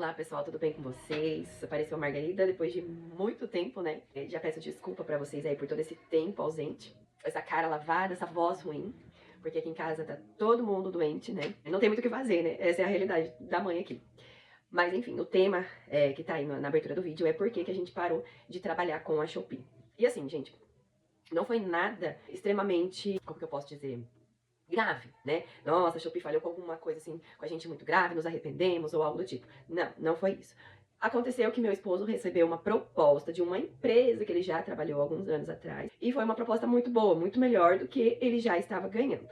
Olá pessoal, tudo bem com vocês? Apareceu a Margarida depois de muito tempo, né? Já peço desculpa pra vocês aí por todo esse tempo ausente. Essa cara lavada, essa voz ruim. Porque aqui em casa tá todo mundo doente, né? Não tem muito o que fazer, né? Essa é a realidade da mãe aqui. Mas enfim, o tema que tá aí na abertura do vídeo é por que a gente parou de trabalhar com a Shopee. E assim, gente, não foi nada extremamente, como que eu posso dizer, grave, né? Nossa, a Shopee falhou com alguma coisa assim, com a gente muito grave, nos arrependemos ou algo do tipo. Não, não foi isso. Aconteceu que meu esposo recebeu uma proposta de uma empresa que ele já trabalhou alguns anos atrás. E foi uma proposta muito boa, muito melhor do que ele já estava ganhando.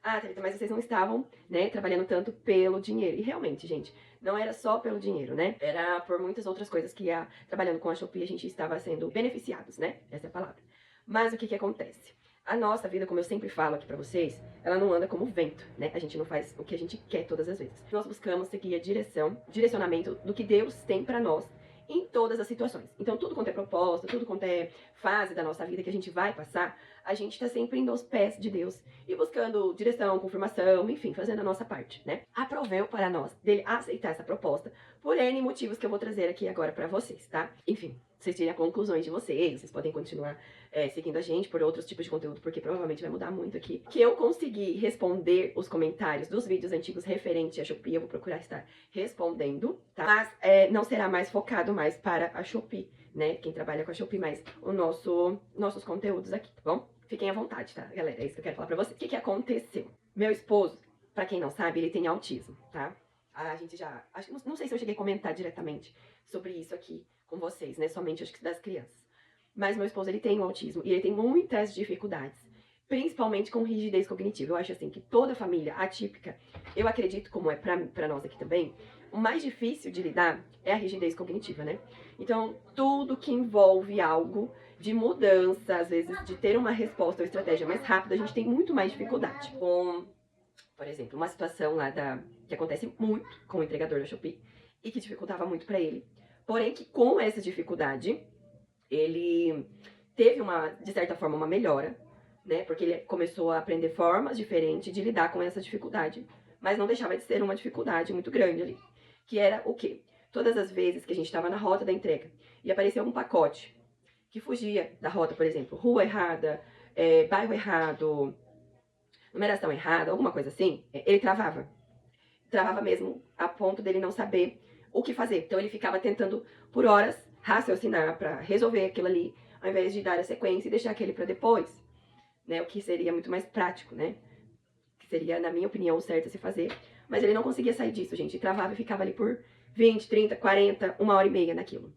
Ah, Thalita, mas vocês não estavam, né, trabalhando tanto pelo dinheiro. E realmente, gente, não era só pelo dinheiro, né? Era por muitas outras coisas que trabalhando com a Shopee a gente estava sendo beneficiados, né? Essa é a palavra. Mas o que que acontece? A nossa vida, como eu sempre falo aqui pra vocês, ela não anda como vento, né? A gente não faz o que a gente quer todas as vezes. Nós buscamos seguir a direcionamento do que Deus tem pra nós em todas as situações. Então, tudo quanto é proposta, tudo quanto é fase da nossa vida que a gente vai passar, a gente tá sempre indo aos pés de Deus e buscando direção, confirmação, enfim, fazendo a nossa parte, né? Aproveu para nós dele aceitar essa proposta por N motivos que eu vou trazer aqui agora pra vocês, tá? Enfim, vocês tirem as conclusões de vocês podem continuar seguindo a gente por outros tipos de conteúdo, porque provavelmente vai mudar muito aqui. Que eu consegui responder os comentários dos vídeos antigos referentes à Shopee, eu vou procurar estar respondendo, tá? Mas não será mais focado mais para a Shopee, né? Quem trabalha com a Shopee, mais nossos conteúdos aqui, tá bom? Fiquem à vontade, tá, galera? É isso que eu quero falar pra vocês. O que que aconteceu? Meu esposo, pra quem não sabe, ele tem autismo, tá? A gente já... não sei se eu cheguei a comentar diretamente sobre isso aqui com vocês, né? Somente, acho que das crianças. Mas meu esposo, ele tem o autismo e ele tem muitas dificuldades, principalmente com rigidez cognitiva. Eu acho assim que toda família atípica, eu acredito, como é pra nós aqui também, o mais difícil de lidar é a rigidez cognitiva, né? Então, tudo que envolve algo de mudança, às vezes de ter uma resposta ou estratégia mais rápida, a gente tem muito mais dificuldade. Com, por exemplo, uma situação lá que acontece muito com o entregador da Shopee e que dificultava muito pra ele. Porém, que com essa dificuldade, ele teve de certa forma, uma melhora, né? Porque ele começou a aprender formas diferentes de lidar com essa dificuldade. Mas não deixava de ser uma dificuldade muito grande ali. Que era o quê? Todas as vezes que a gente estava na rota da entrega e aparecia um pacote que fugia da rota, por exemplo, rua errada, bairro errado, numeração errada, alguma coisa assim, ele travava. Travava mesmo, a ponto dele não saber o que fazer. Então ele ficava tentando, por horas, raciocinar para resolver aquilo ali, ao invés de dar a sequência e deixar aquele para depois, né? O que seria muito mais prático, né? Que seria, na minha opinião, o certo a se fazer. Mas ele não conseguia sair disso, gente. E travava e ficava ali por 20, 30, 40, uma hora e meia naquilo.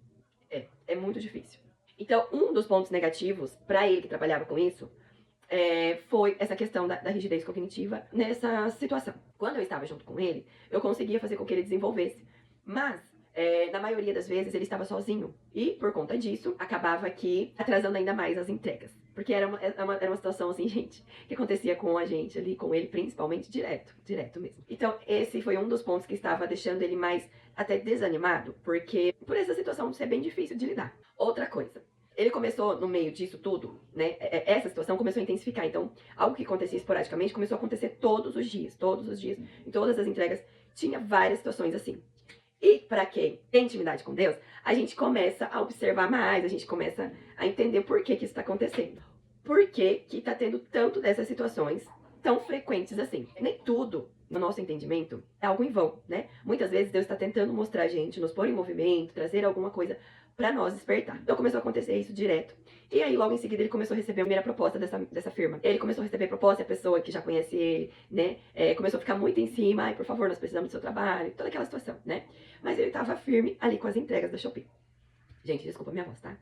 É muito difícil. Então, um dos pontos negativos para ele que trabalhava com isso foi essa questão da rigidez cognitiva nessa situação. Quando eu estava junto com ele, eu conseguia fazer com que ele desenvolvesse. Mas, na maioria das vezes, ele estava sozinho. E, por conta disso, acabava aqui atrasando ainda mais as entregas. Porque era uma situação assim, gente, que acontecia com a gente ali, com ele principalmente, direto mesmo. Então, esse foi um dos pontos que estava deixando ele mais até desanimado, porque por essa situação ser bem difícil de lidar. Outra coisa, ele começou, no meio disso tudo, né, essa situação começou a intensificar. Então, algo que acontecia esporadicamente começou a acontecer todos os dias, em todas as entregas, tinha várias situações assim. E para quem tem intimidade com Deus, a gente começa a observar mais, a gente começa a entender por que isso está acontecendo. Por que está tendo tanto dessas situações tão frequentes assim. Nem tudo, no nosso entendimento, é algo em vão, né? Muitas vezes Deus está tentando mostrar a gente, nos pôr em movimento, trazer alguma coisa para nós despertar. Então começou a acontecer isso direto. E aí logo em seguida ele começou a receber a primeira proposta dessa firma. Ele começou a receber proposta e a pessoa que já conhece ele, né, começou a ficar muito em cima. Ai, por favor, nós precisamos do seu trabalho, toda aquela situação, né? Mas ele tava firme ali com as entregas da Shopee. Gente, desculpa a minha voz, tá?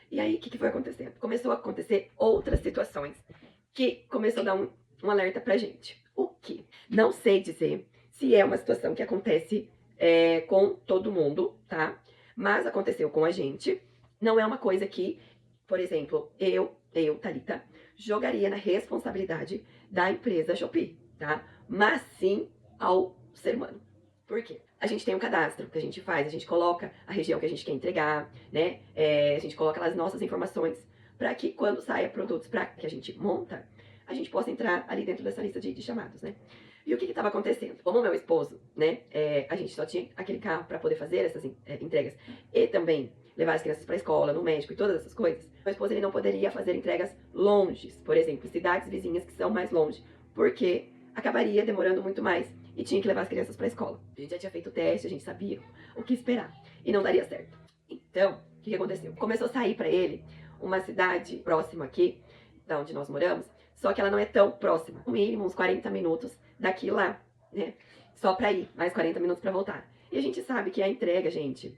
E aí, o que foi acontecendo? Começou a acontecer outras situações que começou a dar um alerta pra gente. O que? Não sei dizer se é uma situação que acontece com todo mundo, tá? Mas aconteceu com a gente. Não é uma coisa que, por exemplo, eu, Thalita, jogaria na responsabilidade da empresa Shopee, tá? Mas sim ao ser humano. Por quê? A gente tem um cadastro que a gente faz, a gente coloca a região que a gente quer entregar, né? A gente coloca lá as nossas informações para que quando saia produtos que a gente monta, a gente possa entrar ali dentro dessa lista de chamados, né? E o que estava acontecendo? Como o meu esposo, né, a gente só tinha aquele carro para poder fazer essas entregas e também levar as crianças para a escola, no médico e todas essas coisas, meu esposo ele não poderia fazer entregas longes, por exemplo, cidades vizinhas que são mais longe, porque acabaria demorando muito mais e tinha que levar as crianças para a escola. A gente já tinha feito o teste, a gente sabia o que esperar e não daria certo. Então, o que aconteceu? Começou a sair para ele uma cidade próxima aqui, da onde nós moramos, só que ela não é tão próxima. No mínimo uns 40 minutos daqui lá, né? Só para ir, mais 40 minutos para voltar. E a gente sabe que a entrega, gente,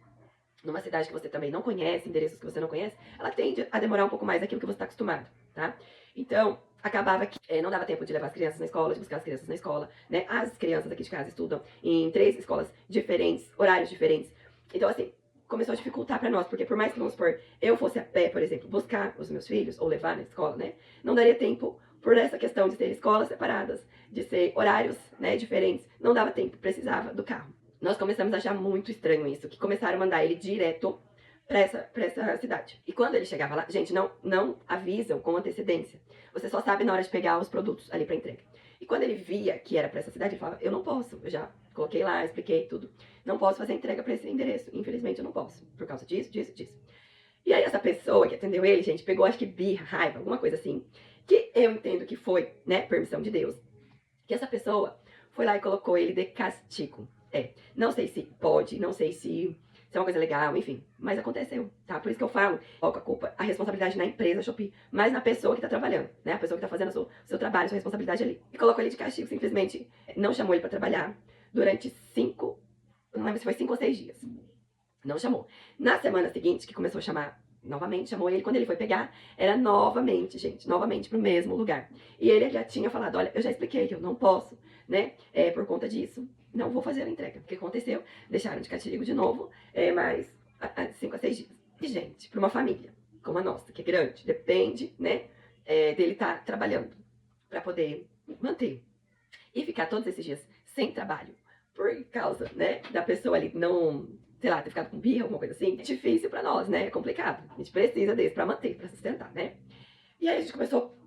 numa cidade que você também não conhece, endereços que você não conhece, ela tende a demorar um pouco mais daquilo que você está acostumado, tá? Então, acabava que não dava tempo de levar as crianças na escola, de buscar as crianças na escola, né? As crianças aqui de casa estudam em 3 escolas diferentes, horários diferentes. Então, assim, começou a dificultar para nós, porque por mais que, vamos supor, eu fosse a pé, por exemplo, buscar os meus filhos ou levar na escola, né? Não daria tempo por essa questão de ter escolas separadas, de ser horários, né, diferentes. Não dava tempo, precisava do carro. Nós começamos a achar muito estranho isso, que começaram a mandar ele direto pra essa cidade. E quando ele chegava lá, gente, não avisam com antecedência. Você só sabe na hora de pegar os produtos ali pra entrega. E quando ele via que era pra essa cidade, ele falava, eu não posso, eu já coloquei lá, expliquei tudo. Não posso fazer entrega pra esse endereço. Infelizmente eu não posso, por causa disso, disso, disso. E aí essa pessoa que atendeu ele, gente, pegou acho que birra, raiva, alguma coisa assim, que eu entendo que foi, né, permissão de Deus. Que essa pessoa foi lá e colocou ele de castigo. Não sei se pode, não sei se é uma coisa legal, enfim. Mas aconteceu, tá? Por isso que eu falo, coloco a culpa, a responsabilidade na empresa Shopee, mas na pessoa que tá trabalhando, né? A pessoa que tá fazendo o seu trabalho, sua responsabilidade ali. E colocou ele de castigo, simplesmente não chamou ele pra trabalhar durante 5, não lembro se foi 5 ou 6 dias. Não chamou. Na semana seguinte, que começou a chamar novamente, chamou ele. Quando ele foi pegar, era novamente, gente, novamente pro mesmo lugar. E ele já tinha falado, olha, eu já expliquei que eu não posso, né, por conta disso, não vou fazer a entrega. O que aconteceu? Deixaram de castigo de novo, mais 5 a 6 dias. E, gente, para uma família como a nossa, que é grande, depende, né, dele estar trabalhando para poder manter. E ficar todos esses dias sem trabalho, por causa, né, da pessoa ali não, sei lá, ter ficado com birra, alguma coisa assim, é difícil pra nós, né? É complicado. A gente precisa desse pra manter, pra sustentar, né? E aí a gente começou,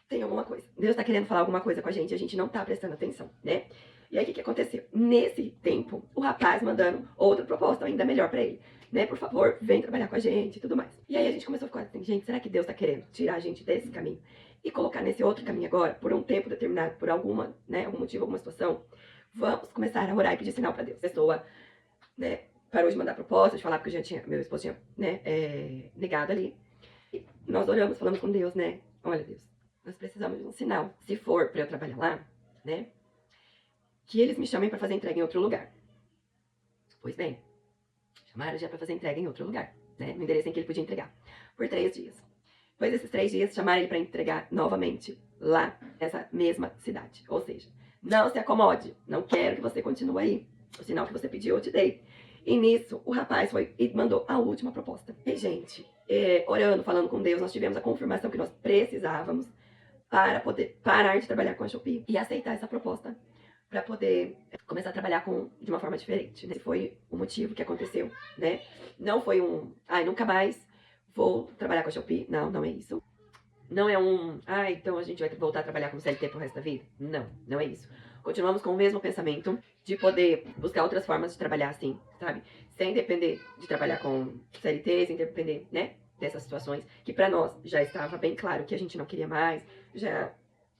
tem alguma coisa. Deus tá querendo falar alguma coisa com a gente não tá prestando atenção, né? E aí o que aconteceu? Nesse tempo, o rapaz mandando outra proposta ainda melhor pra ele, né? Por favor, vem trabalhar com a gente e tudo mais. E aí a gente começou a ficar assim, gente, será que Deus tá querendo tirar a gente desse caminho e colocar nesse outro caminho agora, por um tempo determinado, por alguma, né, algum motivo, alguma situação? Vamos começar a orar e pedir sinal pra Deus. A pessoa, né, parou de mandar proposta, de falar porque meu esposo tinha, né, negado ali. E nós oramos, falamos com Deus, né? Olha, Deus, nós precisamos de um sinal. Se for pra eu trabalhar lá, né, que eles me chamem pra fazer entrega em outro lugar. Pois bem, chamaram já pra fazer entrega em outro lugar, né, no endereço em que ele podia entregar, por 3 dias. Depois desses 3 dias, chamaram ele pra entregar novamente lá, nessa mesma cidade. Ou seja, não se acomode, não quero que você continue aí. O sinal que você pediu, eu te dei. E nisso, o rapaz foi e mandou a última proposta. E, gente, orando, falando com Deus, nós tivemos a confirmação que nós precisávamos para poder parar de trabalhar com a Shopee e aceitar essa proposta para poder começar a trabalhar de uma forma diferente. Né? Esse foi o motivo que aconteceu, né? Não foi nunca mais vou trabalhar com a Shopee. Não, não é isso. Não é então a gente vai voltar a trabalhar com CLT pro resto da vida. Não, não é isso. Continuamos com o mesmo pensamento de poder buscar outras formas de trabalhar assim, sabe? Sem depender de trabalhar com CLT, sem depender, né, dessas situações, que pra nós já estava bem claro que a gente não queria mais, já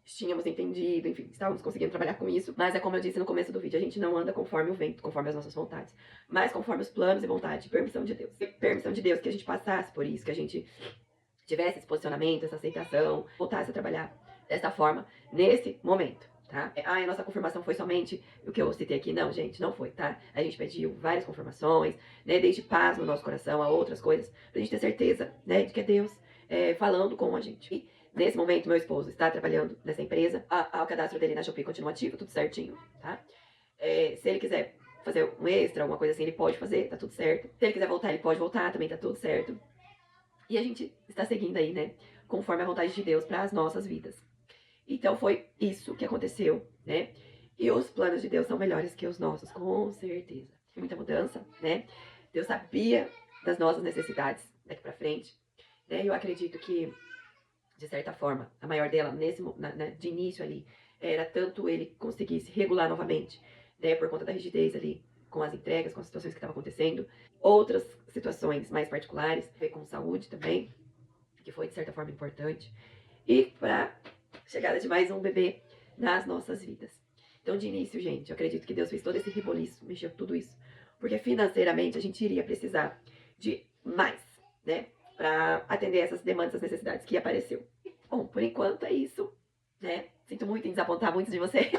tínhamos entendido, enfim, estávamos conseguindo trabalhar com isso, mas é como eu disse no começo do vídeo, a gente não anda conforme o vento, conforme as nossas vontades, mas conforme os planos e vontade, permissão de Deus. Permissão de Deus que a gente passasse por isso, que a gente tivesse esse posicionamento, essa aceitação, voltasse a trabalhar dessa forma, nesse momento, tá? A nossa confirmação foi somente o que eu citei aqui? Não, gente, não foi, tá? A gente pediu várias confirmações, né? Desde paz no nosso coração a outras coisas, pra gente ter certeza, né? De que é Deus falando com a gente. E nesse momento, meu esposo está trabalhando nessa empresa, o cadastro dele na Shopee continua ativo, tudo certinho, tá? Se ele quiser fazer um extra, alguma coisa assim, ele pode fazer, tá tudo certo. Se ele quiser voltar, ele pode voltar, também tá tudo certo. E a gente está seguindo aí, né, conforme a vontade de Deus para as nossas vidas. Então foi isso que aconteceu, né? E os planos de Deus são melhores que os nossos, com certeza. Muita mudança, né? Deus sabia das nossas necessidades daqui para frente, né? Eu acredito que, de certa forma, a maior dela, de início ali, era tanto ele conseguir se regular novamente, né, por conta da rigidez ali com as entregas, com as situações que estavam acontecendo. Outras situações mais particulares, a ver com saúde também, que foi de certa forma importante. E para chegada de mais um bebê nas nossas vidas. Então, de início, gente, eu acredito que Deus fez todo esse reboliço, mexeu com tudo isso, porque financeiramente a gente iria precisar de mais, né, para atender essas demandas, essas necessidades que apareceu. Bom, por enquanto é isso, né? Sinto muito em desapontar muitos de vocês.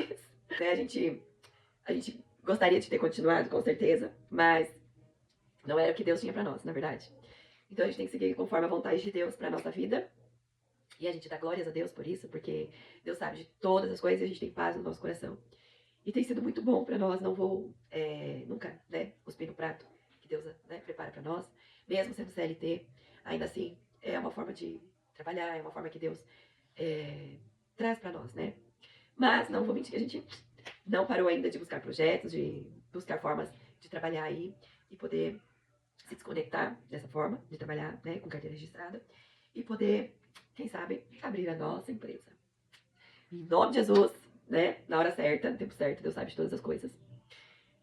Né? A gente gostaria de ter continuado, com certeza, mas não era o que Deus tinha para nós, na verdade. Então a gente tem que seguir conforme a vontade de Deus para nossa vida. E a gente dá glórias a Deus por isso, porque Deus sabe de todas as coisas e a gente tem paz no nosso coração. E tem sido muito bom para nós, não vou nunca, né, cuspir no prato que Deus, né, prepara para nós. Mesmo sendo CLT, ainda assim é uma forma de trabalhar, é uma forma que Deus traz para nós, né? Mas não vou mentir que a gente não parou ainda de buscar projetos, de buscar formas de trabalhar aí e poder se desconectar dessa forma de trabalhar, né, com carteira registrada e poder, quem sabe, abrir a nossa empresa. Em nome de Jesus, né, na hora certa, no tempo certo, Deus sabe de todas as coisas,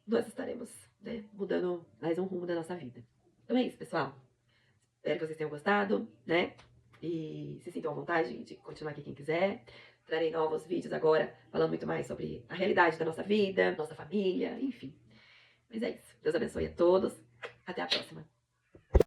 nós estaremos, né, mudando mais um rumo da nossa vida. Então é isso, pessoal. Espero que vocês tenham gostado, né? E se sintam à vontade de continuar aqui quem quiser. Trarei novos vídeos agora, falando muito mais sobre a realidade da nossa vida, nossa família, enfim. Mas é isso. Deus abençoe a todos. Até a próxima.